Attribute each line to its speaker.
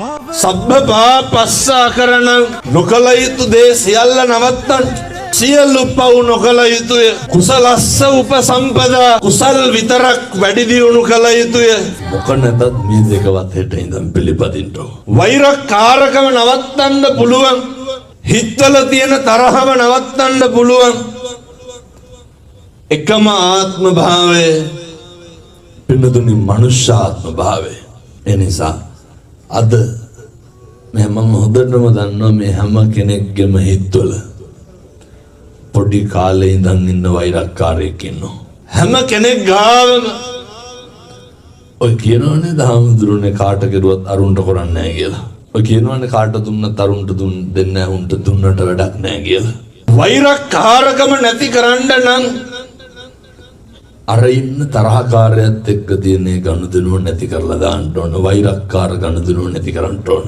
Speaker 1: සබ්බ පාපස්සා කරන නොකල යුතු දේ සියල්ල නවත්තන්න. සියලු පව් නොකල යුතුය. කුසලස්ස උපසම්පදා කුසල් විතරක් වැඩි දියුණු කළ යුතුය. මොක නැතත් මේ දෙකවත් හෙට ඉඳන් පිළිපදින්න. වෛරකාරකම නවත්තන්න පුළුවන්. හිතවල තියෙන තරහව නවත්තන්න පුළුවන්. එකම ආත්ම භාවය පින්නතුනි මනුෂ්‍ය ආත්ම භාවය. එනිසා අද මම හොඳටම දන්නවා මේ හැම කෙනෙක්ගේම හිතවල පොඩි කාලේ ඉඳන් ඉන්න වෛරක්කාරයෙක් ඉන්නවා. හැම කෙනෙක් ගාවම ඔය කියනවනේ දහම්දුරුනේ කාට කෙරුවත් අරුන්ට කරන්නේ නැහැ කියලා. ඔය කියනවනේ කාට දුන්නත් අරුන්ට දෙන්නේ නැහැ උන්ට දුන්නට වැඩක් නැහැ කියලා. වෛරක්කාරකම නැති කරන්න නම් අර ඉන්න තරහකාරයත් එක්ක තියෙන ගනුදෙනුව නැති කරලා දාන්න ඕන. වෛරක්කාර ගනුදෙනුව නැති කරන්න ඕන.